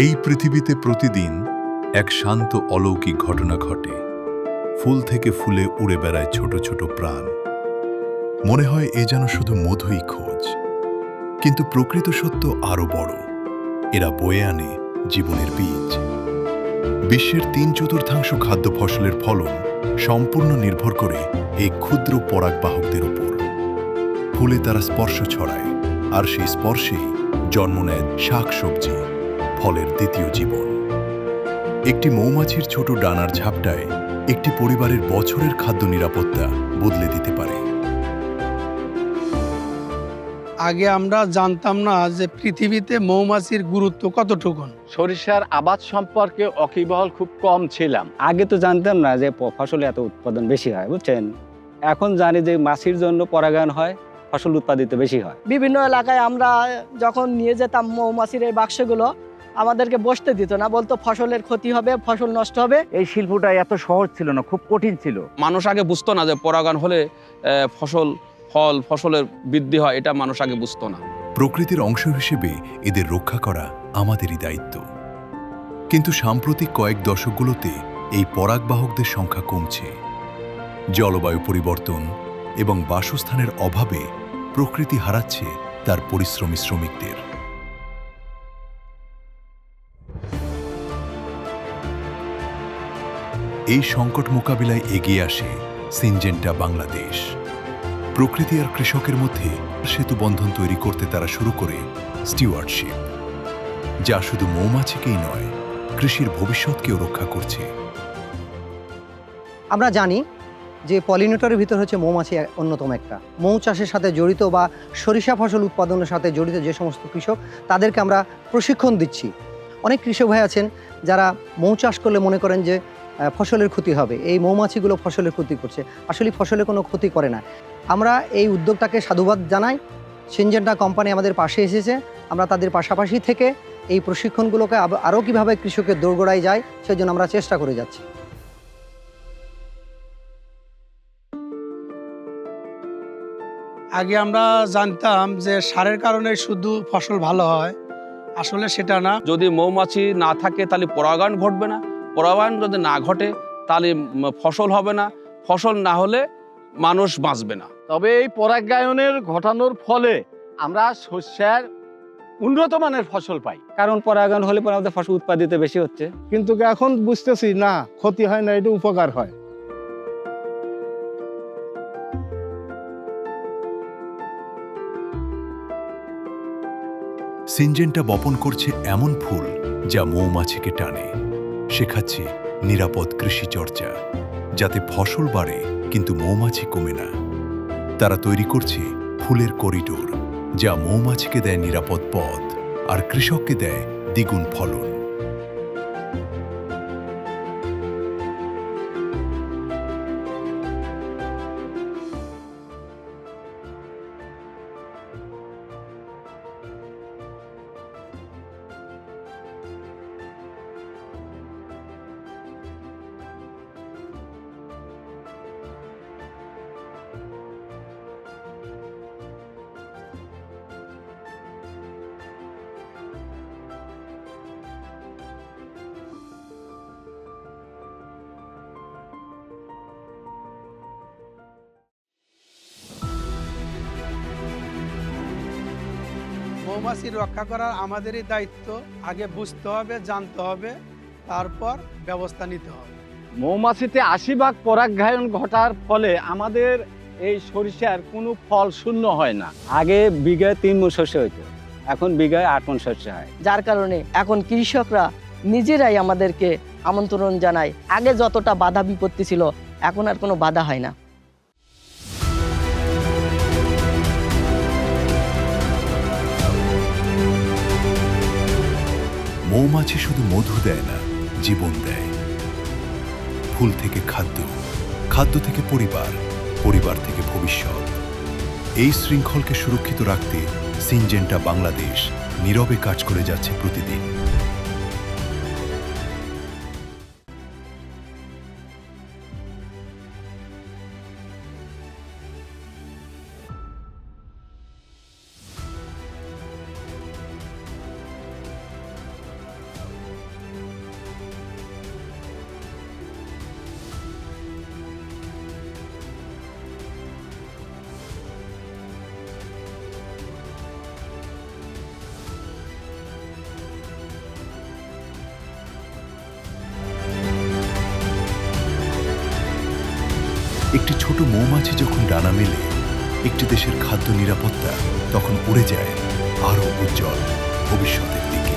এই পৃথিবীতে প্রতিদিন এক শান্ত অলৌকিক ঘটনা ঘটে। ফুল থেকে ফুলে উড়ে বেড়ায় ছোট ছোট প্রাণ। মনে হয় এ যেন শুধু মধুই খোঁজ, কিন্তু প্রকৃত সত্য আরো বড়। এরা বয়ে আনে জীবনের বীজ। বিশ্বের 3/4 খাদ্য ফসলের ফলন সম্পূর্ণ নির্ভর করে এই ক্ষুদ্র পরাগবাহকদের উপর। ফুলে তারা স্পর্শ ছড়ায়, আর সেই স্পর্শেই জন্ম নেয় শাকসবজি, ফলের দ্বিতীয় জীবন। একটি মৌমাছির ছোট ডানার ঝাপটায় একটি পরিবারের বছরের খাদ্য নিরাপত্তা বদলে দিতে পারে। আগে আমরা জানতাম না যে পৃথিবীতে মৌমাছির গুরুত্ব কতটুকু। সরিষার আবাদ সম্পর্কে ওয়াকিবহাল খুব কম ছিলাম। আগে তো জানতাম না যে ফসলে এত উৎপাদন বেশি হয়, বুঝছেন। এখন জানি যে মাছির জন্য পরাগায়ন হয়, ফসল উৎপাদিত বেশি হয়। বিভিন্ন এলাকায় আমরা যখন নিয়ে যেতাম মৌমাছির এই বাক্সগুলো, আমাদেরকে বসতে দিত না, বলতো ফসলের ক্ষতি হবে, ফসল নষ্ট হবে। এই শিল্পটা এত সহজ ছিল না, খুব কঠিন ছিল। মানুষ আগে বুঝতো না যে পরাগায়ন হলে ফসলের বৃদ্ধি হয়, এটা মানুষ আগে বুঝতো না। প্রকৃতির অংশ হিসেবে এদের রক্ষা করা আমাদেরই দায়িত্ব। কিন্তু সাম্প্রতিক কয়েক দশকগুলোতে এই পরাগবাহকদের সংখ্যা কমছে। জলবায়ু পরিবর্তন এবং বাসস্থানের অভাবে প্রকৃতি হারাচ্ছে তার পরিশ্রমী শ্রমিকদের। এই সংকট মোকাবিলায় এগিয়ে আসে সিনজেন্টা বাংলাদেশ। প্রকৃতি আর কৃষকের মধ্যে সেতু বন্ধন তৈরি করতে তারা শুরু করে স্টিওয়ার্ডশিপ, যা শুধু মৌমাছিকেই নয়, কৃষির ভবিষ্যৎকেও রক্ষা করছে। আমরা জানি যে পলিনেটরের ভিতর হচ্ছে মৌমাছি অন্যতম একটা। মৌ চাষের সাথে জড়িত বা সরিষা ফসল উৎপাদনের সাথে জড়িত যে সমস্ত কৃষক, তাদেরকে আমরা প্রশিক্ষণ দিচ্ছি। অনেক কৃষক ভাই আছেন যারা মৌ চাষ করলে মনে করেন যে ফসলের ক্ষতি হবে, এই মৌমাছিগুলো ফসলের ক্ষতি করছে। আসলে ফসলের কোনো ক্ষতি করে না। আমরা এই উদ্যোগটাকে সাধুবাদ জানাই। সিনজেন্টা কোম্পানি আমাদের পাশে এসেছে। আমরা তাদের পাশাপাশি থেকে এই প্রশিক্ষণগুলোকে আরও কীভাবে কৃষকের দোরগোড়ায় যায় সেজন্য আমরা চেষ্টা করে যাচ্ছি। আগে আমরা জানতাম যে সারের কারণে শুধু ফসল ভালো হয়, আসলে সেটা না। যদি মৌমাছি না থাকে তাহলে পরাগায়ন ঘটবে না, পরাগায়ন যদি না ঘটে তাহলে ফসল হবে না, ফসল না হলে মানুষ বাঁচবে না। তবে এই পরাগায়নের ঘটানোর ফলে আমরা শস্যের উন্নত মানের ফসল পাই। কারণ পরাগায়ন হলে পরে আমাদের ফসল উৎপাদিত বেশি হচ্ছে। কিন্তু এখন বুঝতেছি না, ক্ষতি হয় না, এটা উপকার হয়। সিনজেন্টা বপন করছে এমন ফুল যা মৌমাছিকে টানে। শেখাচ্ছে নিরাপদ কৃষি চর্চা, যাতে ফসল বাড়ে কিন্তু মৌমাছি কমে না। তারা তৈরি করছে ফুলের করিডোর, যা মৌমাছিকে দেয় নিরাপদ পথ আর কৃষককে দেয় দ্বিগুণ ফলন। মৌমাছির রক্ষা করার আমাদেরই দায়িত্ব। আগে বুঝতে হবে, জানতে হবে, তারপর ব্যবস্থা নিতে হবে। মৌমাছিতে 80% পরাগায়ন ঘটার ফলে আমাদের এই সরিষার কোনো ফল শূন্য হয় না। আগে বিঘায় 3 মণ শস্য হইতো, এখন বিঘায় 8 মণ শস্য হয়। যার কারণে এখন কৃষকরা নিজেরাই আমাদেরকে আমন্ত্রণ জানায়। আগে যতটা বাধা বিপত্তি ছিল, এখন আর কোনো বাধা হয় না। মৌমাছি শুধু মধু দেয় না, জীবন দেয়। ফুল থেকে খাদ্য, খাদ্য থেকে পরিবার, পরিবার থেকে ভবিষ্যৎ। এই শৃঙ্খলকে সুরক্ষিত রাখতে সিনজেন্টা বাংলাদেশ নীরবে কাজ করে যাচ্ছে প্রতিদিন। একটি ছোট মৌমাছি যখন ডানা মেলে একটি দেশের খাদ্য নিরাপত্তা তখন উড়ে যায় আরও উজ্জ্বল ভবিষ্যতের দিকে।